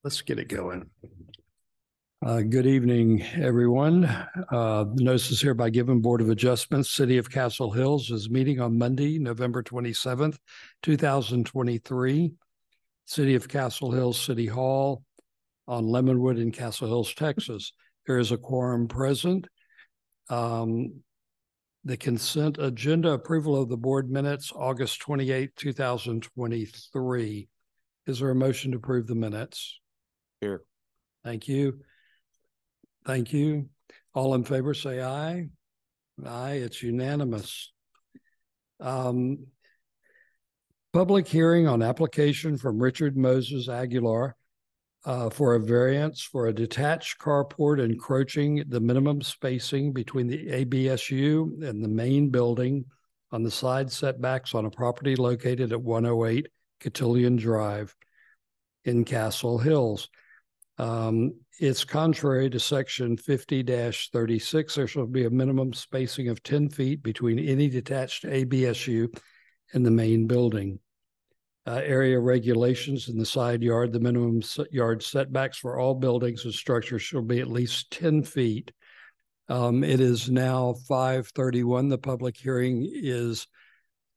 Let's get it going. Good evening, everyone. Notice is hereby given. Board of Adjustments, City of Castle Hills is meeting on Monday, November 27th, 2023. City of Castle Hills City Hall on Lemonwood in Castle Hills, Texas. There is a quorum present. The consent agenda, approval of the board minutes, August 28, 2023. Is there a motion to approve the minutes? Here. Thank you. Thank you. All in favor, say aye. Aye, it's unanimous. Public hearing on application from Richard Moses Aguilar for a variance for a detached carport encroaching the minimum spacing between the ABSU and the main building on the side setbacks on a property located at 108 Cotillion Drive in Castle Hills. It's contrary to section 50-36. There shall be a minimum spacing of 10 feet between any detached ABSU and the main building. Area regulations in the side yard, the minimum yard setbacks for all buildings and structures shall be at least 10 feet. It is now 5:31. The public hearing is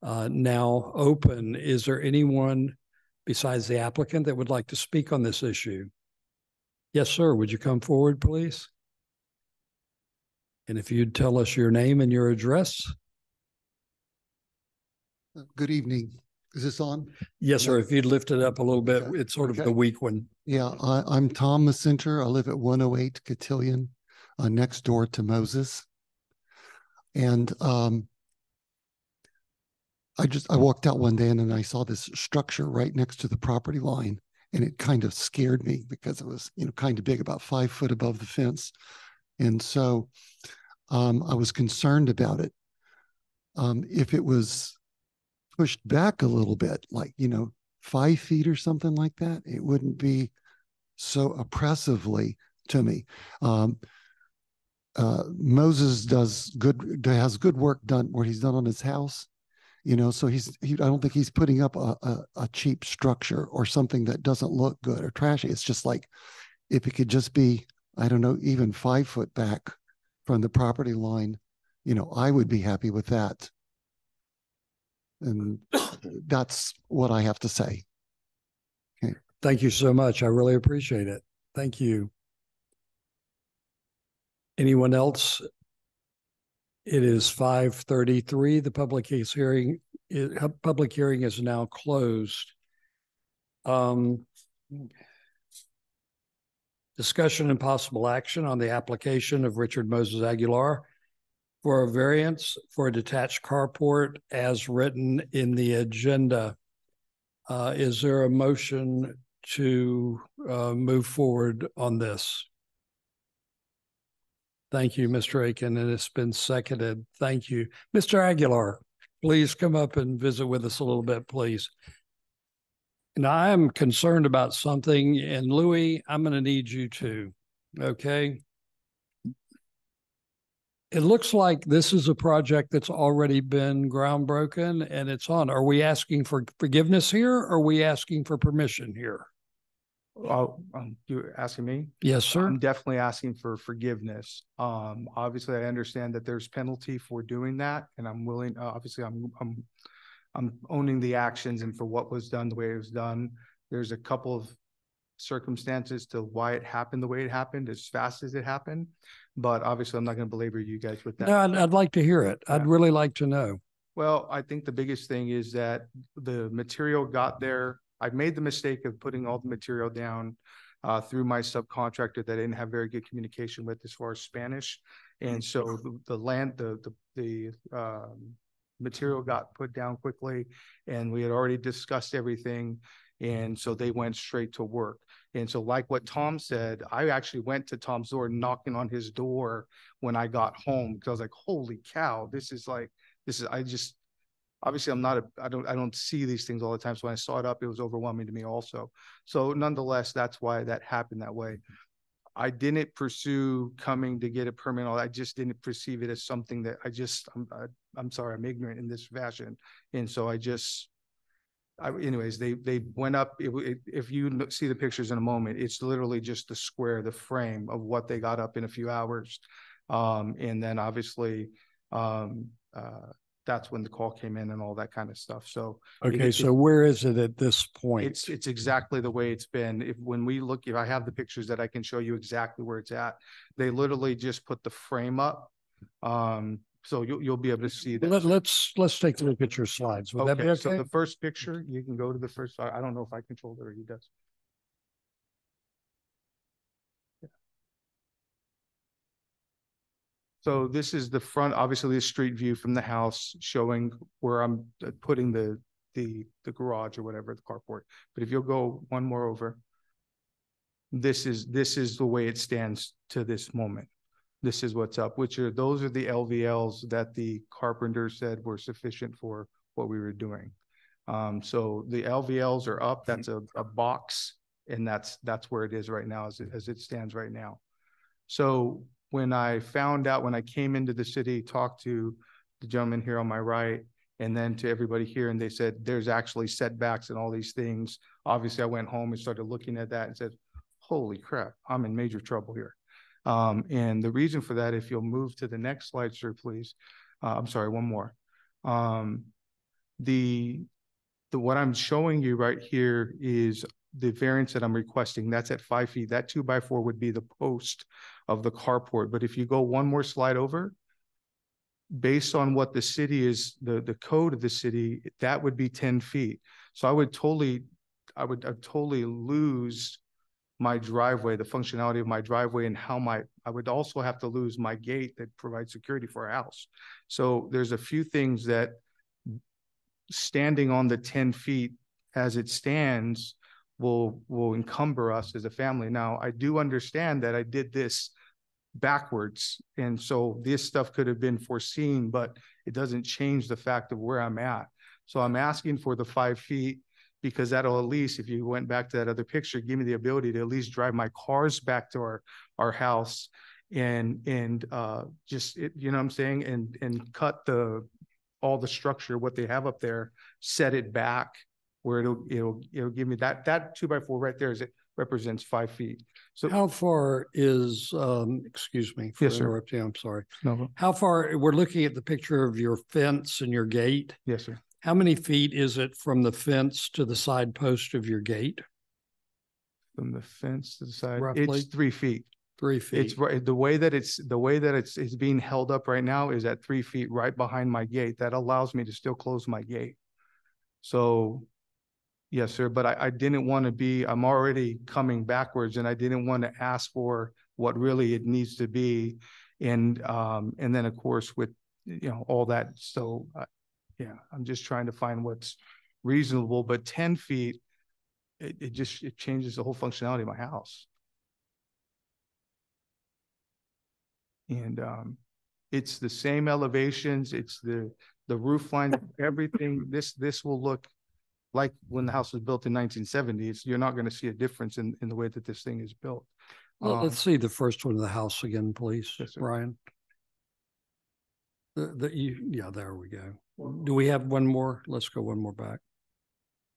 now open. Is there anyone besides the applicant that would like to speak on this issue? Yes, sir. Would you come forward, please? And if you'd tell us your name and your address. Good evening. Is this on? Yes, sir. If you'd lift it up a little bit, Okay. it's sort of the weak one. Yeah, I'm Tom Macenter. I live at 108 Cotillion, next door to Moses. And I walked out one day and then I saw this structure right next to the property line. And it kind of scared me because it was, kind of big, about 5 foot above the fence. And so I was concerned about it. If it was pushed back a little bit, like, 5 feet or something like that, it wouldn't be so oppressively to me. Moses has good work done where he's done on his house. So I don't think he's putting up a cheap structure or something that doesn't look good or trashy. It's just like, if it could just be, I don't know, even 5 foot back from the property line, I would be happy with that. And that's what I have to say. Okay. Thank you so much. I really appreciate it. Thank you. Anyone else? It is 5:33. The public hearing is now closed. Discussion and possible action on the application of Richard Moses Aguilar for a variance for a detached carport as written in the agenda. Is there a motion to move forward on this? Thank you, Mr. Aiken, and it's been seconded. Thank you. Mr. Aguilar, please come up and visit with us a little bit, please. Now, I'm concerned about something, and Louis, I'm going to need you too, okay? It looks like this is a project that's already been groundbroken and it's on. Are we asking for forgiveness here, or are we asking for permission here? Oh, you're asking me? Yes, sir. I'm definitely asking for forgiveness. Obviously, I understand that there's penalty for doing that, and I'm willing. Obviously, I'm owning the actions and for what was done the way it was done. There's a couple of circumstances to why it happened the way it happened, as fast as it happened. But obviously, I'm not going to belabor you guys with that. No, I'd like to hear it. Yeah. I'd really like to know. Well, I think the biggest thing is that the material got there. I've made the mistake of putting all the material down through my subcontractor that I didn't have very good communication with as far as Spanish. And so the material got put down quickly, and we had already discussed everything. And so they went straight to work. And so like what Tom said, I actually went to Tom's door, knocking on his door when I got home, because I was like, holy cow, obviously I don't see these things all the time. So when I saw it up, it was overwhelming to me also. So nonetheless, that's why that happened that way. I didn't pursue coming to get a permit. I just didn't perceive it as something that I'm sorry, I'm ignorant in this fashion. And so I just anyways, they went up. If you see the pictures in a moment, it's literally just the square, the frame of what they got up in a few hours. And then obviously, that's when the call came in and all that kind of stuff. So Okay, so where is it at this point? it's exactly the way it's been. When we look, if I have the pictures that I can show you exactly where it's at, they literally just put the frame up. So you'll be able to see that. Let's take a look at your slides. Would that be okay? So the first picture, you can go to the first. I don't know if I controlled it or he does. So this is the front, obviously the street view from the house showing where I'm putting the garage or whatever, the carport. But if you'll go one more over, this is the way it stands to this moment. This is what's up, those are the LVLs that the carpenter said were sufficient for what we were doing. So the LVLs are up, that's a box, and that's where it is right now as it stands right now. So when I found out, when I came into the city, talked to the gentleman here on my right, and then to everybody here, and they said, there's actually setbacks and all these things. Obviously I went home and started looking at that and said, holy crap, I'm in major trouble here. And the reason for that, if you'll move to the next slide, sir, please. I'm sorry, one more. What I'm showing you right here is the variance that I'm requesting. That's at 5 feet. That 2x4 would be the post of the carport. But if you go one more slide over, based on what the city is, the code of the city, that would be 10 feet. So I would totally lose my driveway, the functionality of my driveway, and I would also have to lose my gate that provides security for a house. So there's a few things that standing on the 10 feet as it stands will encumber us as a family. Now, I do understand that I did this backwards, and so this stuff could have been foreseen, but it doesn't change the fact of where I'm at. So I'm asking for the 5 feet, because that'll at least, if you went back to that other picture, give me the ability to at least drive my cars back to our house and just, you know what I'm saying? And cut all the structure, what they have up there, set it back where it'll give me that 2x4 right there, it represents 5 feet. So how far is, excuse me for interrupting, I'm sorry. No. How far, we're looking at the picture of your fence and your gate. Yes, sir. How many feet is it from the fence to the side post of your gate? From the fence to the side, roughly? It's 3 feet. 3 feet. It's right. The way that it's being held up right now is at 3 feet right behind my gate. That allows me to still close my gate. So, yes, sir. But I didn't want to be, I'm already coming backwards, and I didn't want to ask for what really it needs to be. And then of course with, all that. So, yeah, I'm just trying to find what's reasonable, but 10 feet, it changes the whole functionality of my house. And it's the same elevations, it's the roof line, everything. This will look like when the house was built in 1970s. You're not going to see a difference in the way that this thing is built. Well, let's see the first one of the house again, please, yes, Brian. Yeah, there we go. Do we have one more? Let's go one more back.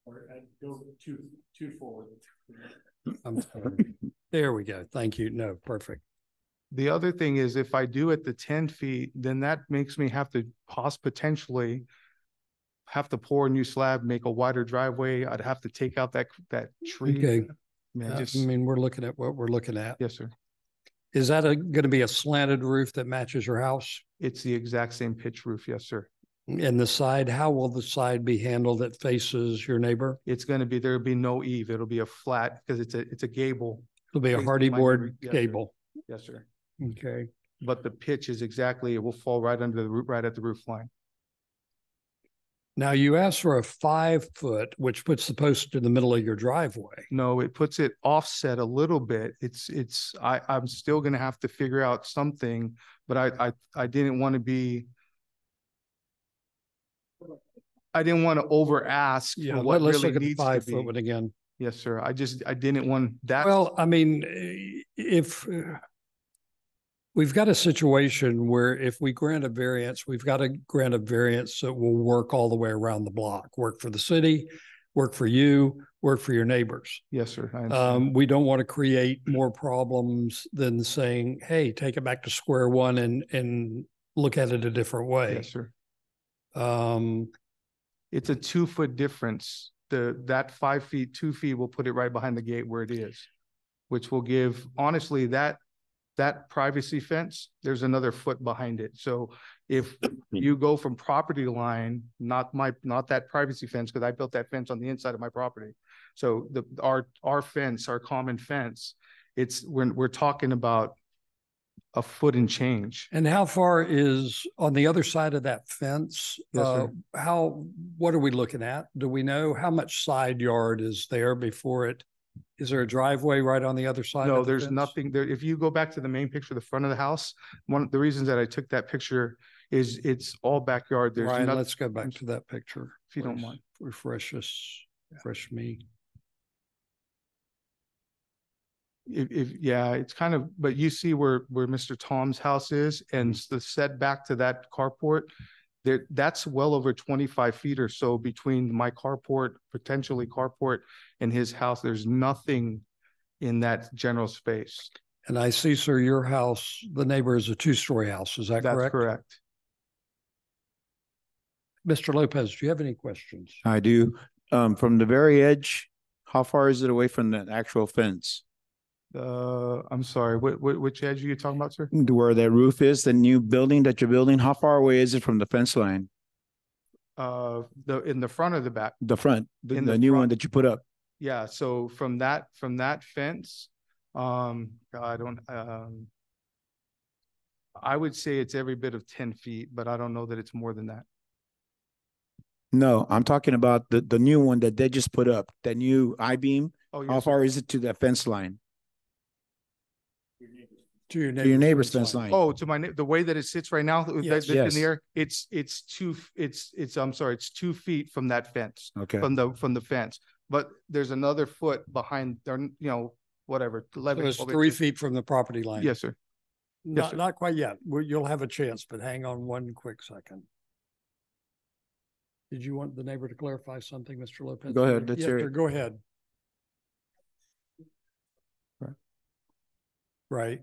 Or go two forward. I'm sorry. There we go. Thank you. No, perfect. The other thing is, if I do it the 10 feet, then that makes me have to potentially have to pour a new slab, make a wider driveway. I'd have to take out that tree. Okay. I mean, we're looking at what we're looking at. Yes, sir. Is that going to be a slanted roof that matches your house? It's the exact same pitch roof. Yes, sir. And the side, how will the side be handled that faces your neighbor? It's going to be, there'll be no eave. It'll be a flat, because it's a gable. It'll be a hardy board gable. Yes, sir. Okay. But the pitch is exactly, it will fall right under the roof, right at the roof line. Now you asked for a 5 foot, which puts the post in the middle of your driveway. No, it puts it offset a little bit. I'm still going to have to figure out something, but I didn't want to be, I didn't want to over ask for what let's really look at the needs 5 to foot be. one again. Yes, sir. I didn't want that. Well, I mean, if we've got a situation where if we grant a variance, we've got to grant a variance that will work all the way around the block, work for the city, work for you, work for your neighbors. Yes, sir. I understand. We don't want to create more problems than saying, hey, take it back to square one and look at it a different way. Yes, sir. Um, It's a 2-foot difference. That 5 feet, 2 feet will put it right behind the gate where it is, which will give, honestly, that privacy fence, there's another foot behind it. So if you go from property line, not that privacy fence, because I built that fence on the inside of my property. So our fence, our common fence, we're talking about a foot and change. and how far is on the other side of that fence? Yes, sir. What are we looking at? Do we know how much side yard is there before it? Is there a driveway right on the other side? No, of the there's fence? nothing there. If you go back to the main picture, the front of the house, one of the reasons that I took that picture is it's all backyard. There's Ryan, nothing, let's go back to that picture. if you don't please. mind. Refresh us, refresh me. Yeah, it's kind of, but you see where Mr. Tom's house is and the setback to that carport, that's well over 25 feet or so between my carport, potentially carport, and his house. There's nothing in that general space. And I see, sir, your house, the neighbor is a 2-story house. Is that That's correct? correct. Mr. Lopez, do you have any questions? I do. From the very edge, how far is it away from the actual fence? I'm sorry, which edge are you talking about, sir? Where that roof is, the new building that you're building, how far away is it from the fence line? In the front or the back? The front, In the the new front. one that you put up. Yeah, so from that fence, I would say it's every bit of 10 feet, but I don't know that it's more than that. No, I'm talking about the new one that they just put up, that new I-beam. Oh, yes, How sir. far is it to that fence line? To your To your neighbor's fence line? Oh, to the way that it sits right now, Yes. in Yes. the air, it's 2 feet from that fence, Okay. from the fence. But there's another foot behind there, whatever, So 11. it's 12 3 inches. feet from the property line. Yes, sir. Not, sir. not quite yet. You'll have a chance, but hang on one quick second. Did you want the neighbor to clarify something, Mr. Lopez? Go ahead, let's Yes, hear sir, it. go ahead. Right. Right.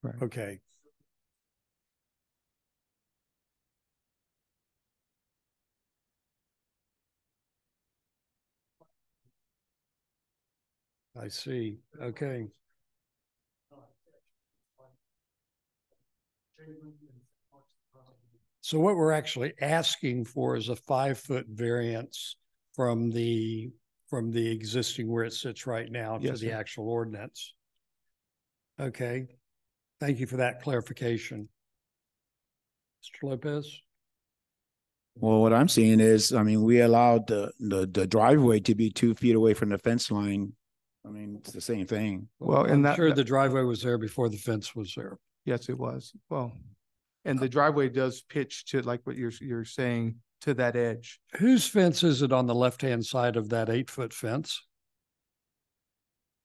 Right. Okay. I see. Okay. So what we're actually asking for is a 5-foot variance from the existing where it sits right now to Yes, the sir. actual ordinance. Okay. Thank you for that clarification. Mr. Lopez? Well, what I'm seeing is, I mean, we allowed the driveway to be 2 feet away from the fence line. I mean, it's the same thing. Well, I'm and that, sure the driveway was there before the fence was there. yes, it was. Well, and the driveway does pitch to like what you're saying to that edge. Whose fence is it on the left-hand side of that 8-foot fence?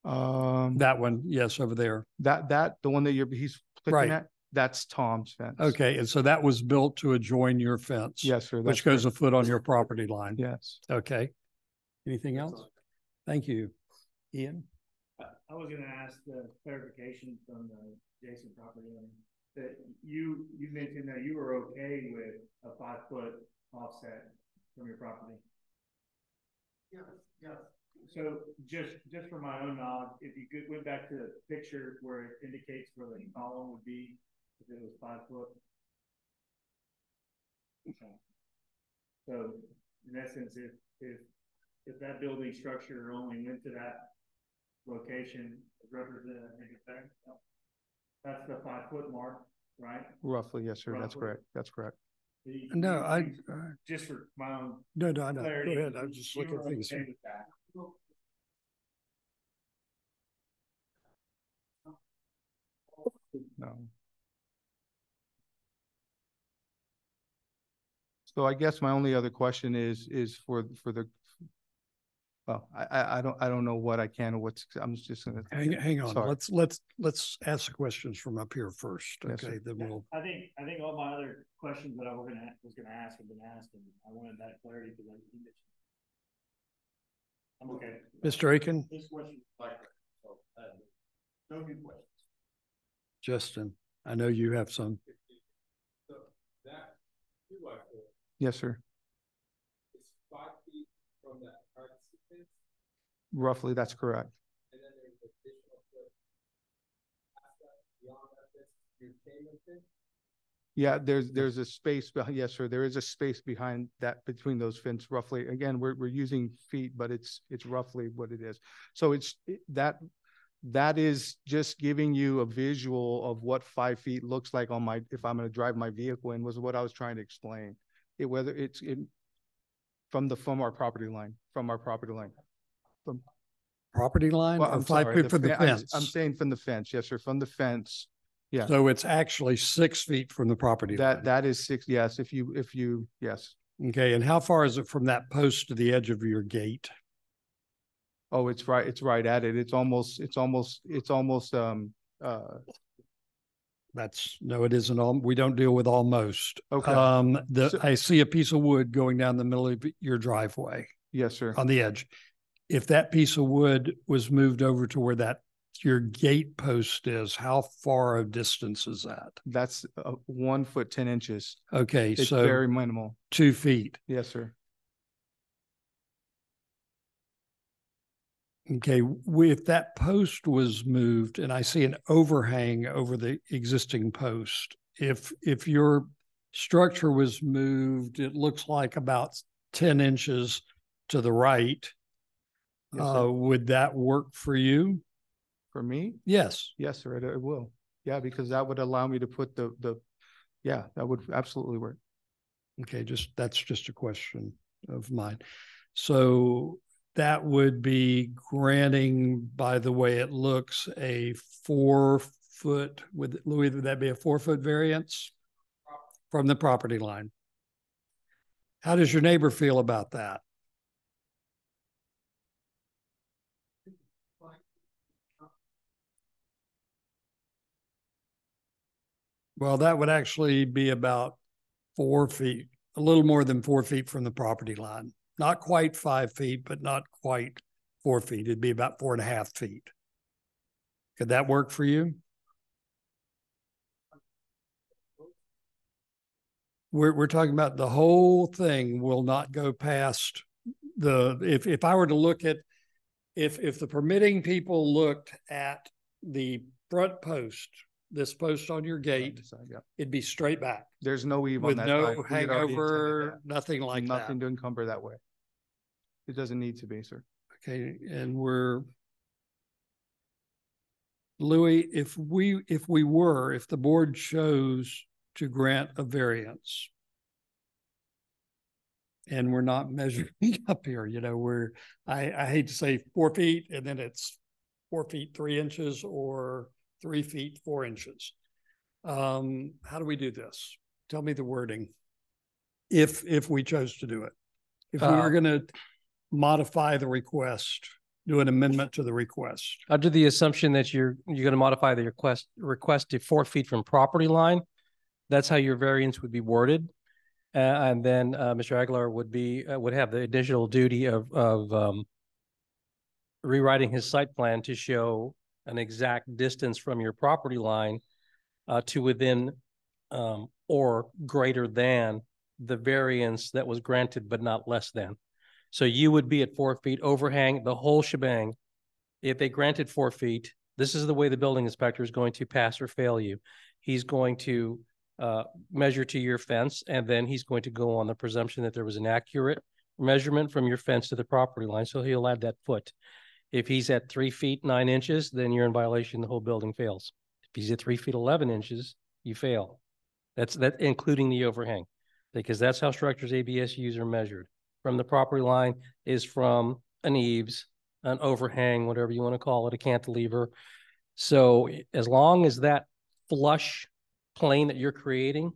That one, yes, over there. The one that he's clicking Right. at, that's Tom's fence. Okay, and so that was built to adjoin your fence? Yes, sir. Which that's goes correct. a foot on your property line? Yes. Okay. Anything else? Thank you. Ian? I was gonna ask the clarification from the adjacent property owner that you mentioned that you were okay with a 5-foot offset from your property. Yes, yes. So just for my own knowledge, if you went back to the picture where it indicates where the column would be, if it was 5 foot. Okay. So in essence, if that building structure only went to that location, represented, I think it's there. That's the 5-foot mark, right? Roughly, yes, sir. That's Roughly. correct. That's correct. No, Just for my own no, I know. Go clarity. ahead. I was just you looking were at things. okay with that. No. So I guess my only other question is for the Well, I don't know what I can or what's, I'm just gonna. Hang on. Sorry. Let's ask the questions from up here first. Yes, Okay, sir. then we'll. I think all my other questions that I was gonna ask have been asked, and I wanted that clarity because I'm okay. Mr. Aiken, This question, no new questions. Justin, I know you have some. Yes, sir. It's 5 feet from that privacy fence, Roughly, that's correct. and then there's additional foot past that, beyond that fence, your chain link fence. Yeah, there's a space, yes, sir. There is a space behind that, between those fence roughly. Again, we're using feet, but it's roughly what it is. So that is just giving you a visual of what 5 feet looks like on my, if I'm going to drive my vehicle in, was what I was trying to explain. Whether it's from our property line, From Property line well, or I'm 5 sorry, feet from the fence? I'm saying from the fence, yes, sir, from the fence. Yeah, So it's actually 6 feet from the property line. that is 6, yes, if you, yes. Okay, and how far is it from that post to the edge of your gate? Oh, it's right at it. It's almost, No, it isn't all, we don't deal with almost. Okay. So- I see a piece of wood going down the middle of your driveway yes, sir. on the edge. If that piece of wood was moved over to where your gate post is, how far of distance is that? That's 1 foot, 10 inches. Okay, It's so very minimal. 2 feet. Yes, sir. Okay, if that post was moved and I see an overhang over the existing post, if your structure was moved, it looks like about 10 inches to the right. Yes, sir. Would that work for you? For me? Yes. Yes, sir, it will. Yeah, because that would allow me to put yeah, that would absolutely work. Okay, that's just a question of mine. So that would be granting, by the way it looks, a 4 foot, Louis, would that be a 4 foot variance from the property line? How does your neighbor feel about that? Well, that would actually be about 4 feet, a little more than 4 feet from the property line. Not quite 5 feet, but not quite 4 feet. It'd be about 4.5 feet. Could that work for you? We're talking about the whole thing will not go past if I were to look at, if the permitting people looked at the front post, this post on your gate, Yeah. it'd be straight back There's no weave on with that no side. We had already intended hangover, that. nothing like Nothing that. to encumber that way. It doesn't need to be, sir. Okay, and Louis, if the board chose to grant a variance, and we're not measuring up here, I hate to say 4 feet and then it's 4 feet 3 inches or 3 feet 4 inches. How do we do this? Tell me the wording. If we chose to do it, if we were going to modify the request, do an amendment to the request. Under the assumption that you're going to modify the request to 4 feet from property line, that's how your variance would be worded. And then Mr. Aguilar would have the additional duty of rewriting his site plan to show an exact distance from your property line to within or greater than the variance that was granted, but not less than. So you would be at 4 feet overhang, the whole shebang. If they granted 4 feet, this is the way the building inspector is going to pass or fail you. He's going to measure to your fence, and then he's going to go on the presumption that there was an accurate measurement from your fence to the property line. So he'll add that foot. If he's at 3 feet 9 inches, then you're in violation. The whole building fails. If he's at 3 feet 11 inches, you fail. That's including the overhang, because that's how structures ABSUs are measured. From the property line is from an eaves, an overhang, whatever you want to call it, a cantilever. So as long as that flush plane that you're creating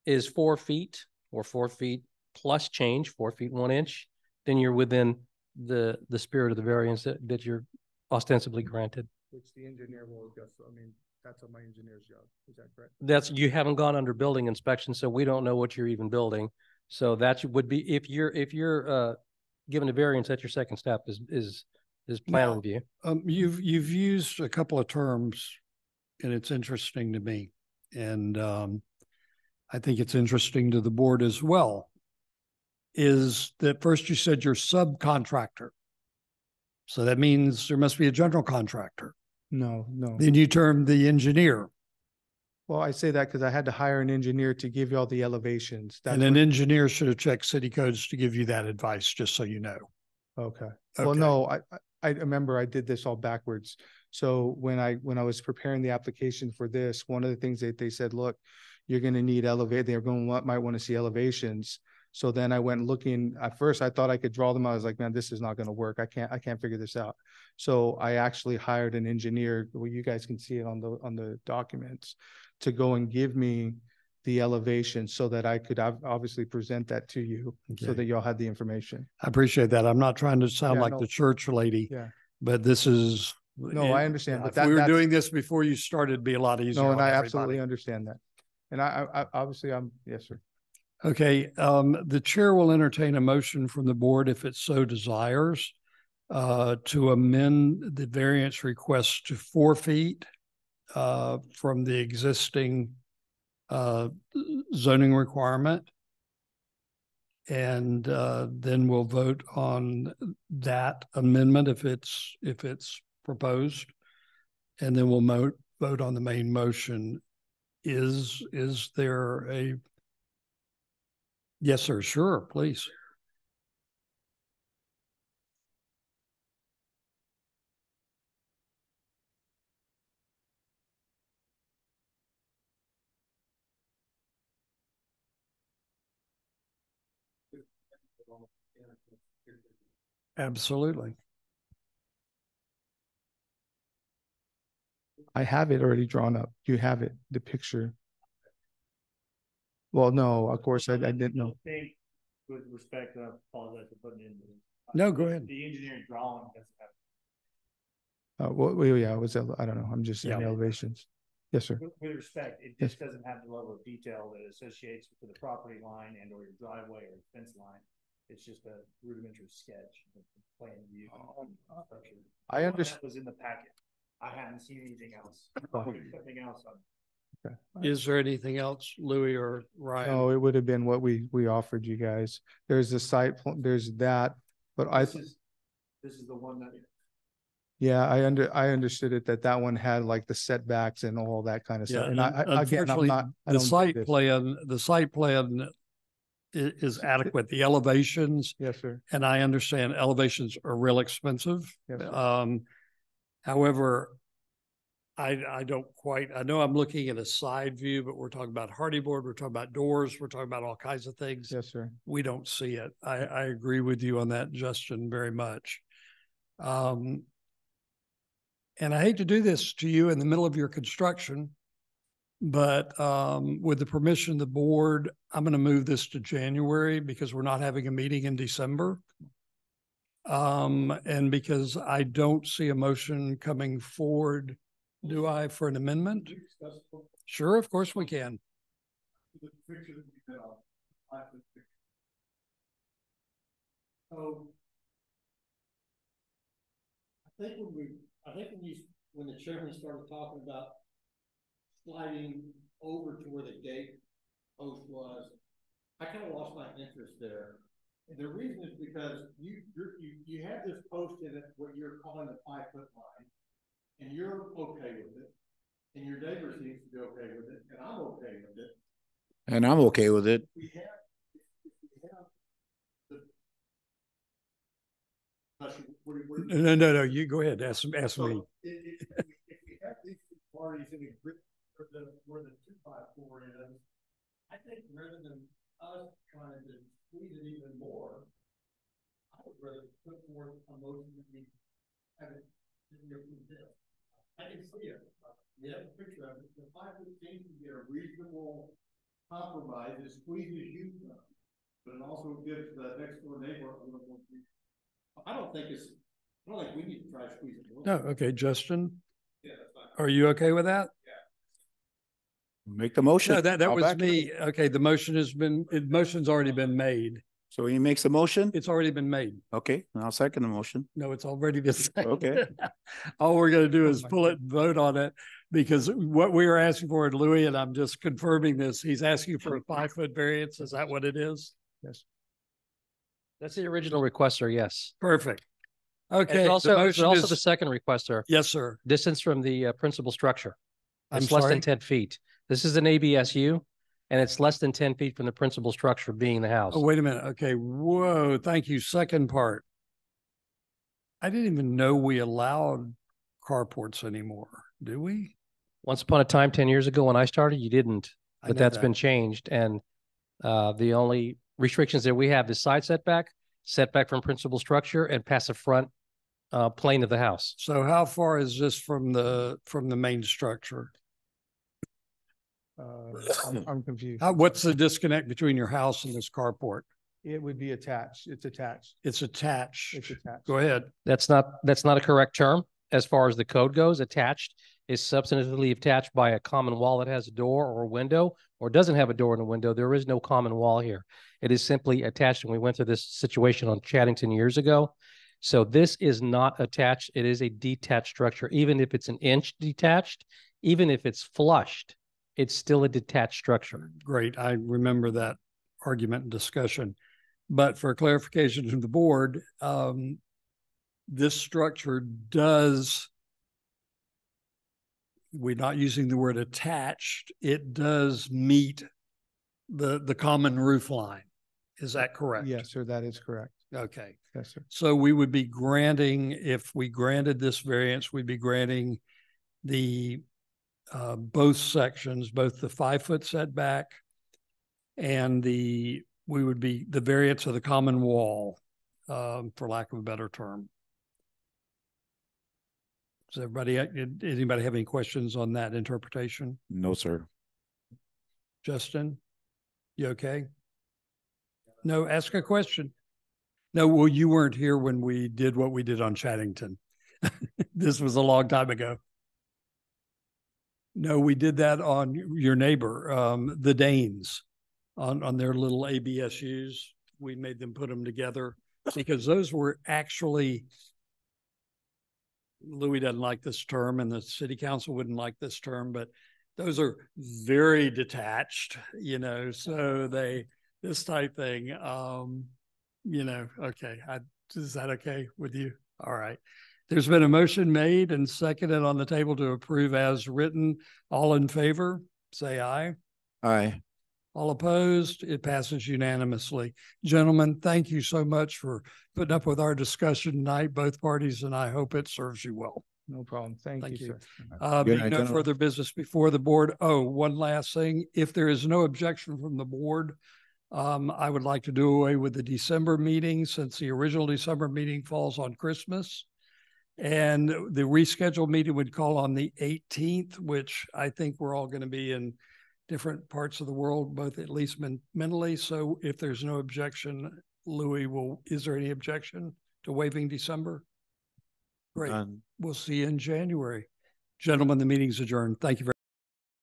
is 4 feet or 4 feet plus change, 4 feet 1 inch, then you're within the spirit of the variance that you're ostensibly granted. Which the engineer will adjust. I mean, that's my engineer's job. Is that correct? That's, you haven't gone under building inspection, so we don't know what you're even building. So that would be, if you're given a variance, that's your second step is plan Now, review. You've used a couple of terms, and it's interesting to me, and I think it's interesting to the board as well. Is that first you said you're subcontractor, so that means there must be a general contractor. No, no. Then you termed the engineer, Well, I say that because I had to hire an engineer to give you all the elevations. That's and an what- engineer should have checked city codes to give you that advice, just so you know. Okay. Well, Okay. no, I remember I did this all backwards. So when I was preparing the application for this, one of the things that they said, look, you're going to need elevate. They're going to might want to see elevations. So then I went looking. At first, I thought I could draw them. I was like, man, this is not going to work. I can't figure this out. So I actually hired an engineer. Well, you guys can see it on the documents, to go and give me the elevation so that I could obviously present that to you, so Okay. that y'all had the information. I appreciate that. I'm not trying to sound Yeah, like no. the church lady, Yeah. but this is. No, I understand, but If we were that's- doing this before you started, it'd be a lot easier No, on and I everybody. absolutely understand that. And I obviously yes, sir. Okay, the chair will entertain a motion from the board if it so desires to amend the variance request to 4 feet from the existing zoning requirement. And then we'll vote on that amendment if it's proposed. And then we'll vote on the main motion. Is there a? Yes, sir. Sure, please. Absolutely. I have it already drawn up. You have it, the picture. Well, no, of course, I didn't know. I think with respect, I apologize for putting in. No, go ahead. The engineering drawing doesn't have. Well, yeah, it was, I don't know. I'm just saying Yeah. elevations. Yes, sir. With respect, it Yes. just doesn't have the level of detail that associates with the property line and or your driveway or fence line. It's just a rudimentary sketch of the plan view. Structure. I That understand. was in the packet. I haven't seen anything else. Oh. Something else on. Is there anything else, Louis or Ryan? No, it would have been what we offered you guys. There's the site, there's that, but This is the one that. yeah, I understood it, that one had like the setbacks and all that kind of stuff. Yeah, And I again, I'm unfortunately, not. I the don't do site this. plan, is adequate. The elevations, Yes, sir. and I understand elevations are real expensive. Yes, sir. However, I don't quite, I know I'm looking at a side view, but we're talking about hardy board, we're talking about doors, we're talking about all kinds of things. Yes, sir. We don't see it. I agree with you on that, Justin, very much. And I hate to do this to you in the middle of your construction, but with the permission of the board, I'm going to move this to January because we're not having a meeting in December. And because I don't see a motion coming forward, do I, for an amendment? Sure, of course we can. So I think when the chairman started talking about sliding over to where the gate post was, I kind of lost my interest there. And the reason is because you have this post in it, what you're calling the 5-foot line, and you're okay with it, and your neighbor seems to be okay with it, and I'm okay with it. And I'm okay with it. We have the No, you go ahead, ask me. If we have these two parties in agreement for the more than 2x4 is, I think rather than us trying to squeeze it even more, I would rather put forth a motion that we have it in your this. I can see it. We have a picture of it. The 5-foot seems to be a reasonable compromise. It squeezes you, but it also gives the next door neighbor a little more. I don't think we need to try to squeeze it. No, okay, Justin, Yeah, that's fine. are you okay with that? Make the motion. No, that I'll was back it up. me. Okay, the motion's already been made. So he makes a motion? It's already been made. Okay, I'll second the motion. No, it's already been seconded. Okay. All we're gonna do Oh is my pull it and vote on it, because what we were asking for, Louis, and I'm just confirming this, he's asking for a 5-foot variance. Is that what it is? Yes. That's the original requester, yes. Perfect. And Okay. it's also, the it's motion also is- the second requester, Yes, sir. distance from the principal structure. I'm It's less sorry? than 10 feet. This is an ABSU, and it's less than 10 feet from the principal structure being the house. Oh, wait a minute. Okay. Whoa. Thank you. Second part. I didn't even know we allowed carports anymore. Do we? Once upon a time, 10 years ago when I started, you didn't, I but know that's that. been changed. And the only restrictions that we have is side setback, setback from principal structure, and past the front plane of the house. So how far is this from the main structure? I'm confused. What's the disconnect between your house and this carport? It would be attached. It's attached. It's attached. It's attached. Go ahead. That's not a correct term as far as the code goes. Attached is substantively attached by a common wall that has a door or a window, or doesn't have a door and a window. There is no common wall here. It is simply attached, and we went through this situation on Chaddington years ago. So this is not attached. It is a detached structure. Even if it's an inch detached, even if it's flushed, it's still a detached structure. Great. I remember that argument and discussion. But for clarification to the board, this structure does, we're not using the word attached, it does meet the common roof line. Is that correct? Yes, sir. That is correct. Okay. Yes, sir. So we would be granting, if we granted this variance, we'd be granting the both sections, both the 5-foot setback and the variance of the common wall, for lack of a better term. Does anybody have any questions on that interpretation? No, sir. Justin, you okay? No, ask a question. No, well, you weren't here when we did what we did on Chaddington. This was a long time ago. No, we did that on your neighbor, the Danes, on their little ABSUs. We made them put them together because those were actually, Louis doesn't like this term and the city council wouldn't like this term, but those are very detached, so this type thing, okay. Is that okay with you? All right. There's been a motion made and seconded on the table to approve as written. All in favor, say aye. Aye. All opposed, it passes unanimously. Gentlemen, thank you so much for putting up with our discussion tonight, both parties, and I hope it serves you well. No problem. Thank Thank you, you. sir. Good Being night, no gentlemen. further business before the board. Oh, one last thing. If there is no objection from the board, I would like to do away with the December meeting since the original December meeting falls on Christmas. And the rescheduled meeting would call on the 18th, which I think we're all going to be in different parts of the world, both at least mentally. So if there's no objection, Louis, is there any objection to waiving December? Great. We'll see you in January. Gentlemen, the meeting's adjourned. Thank you very much.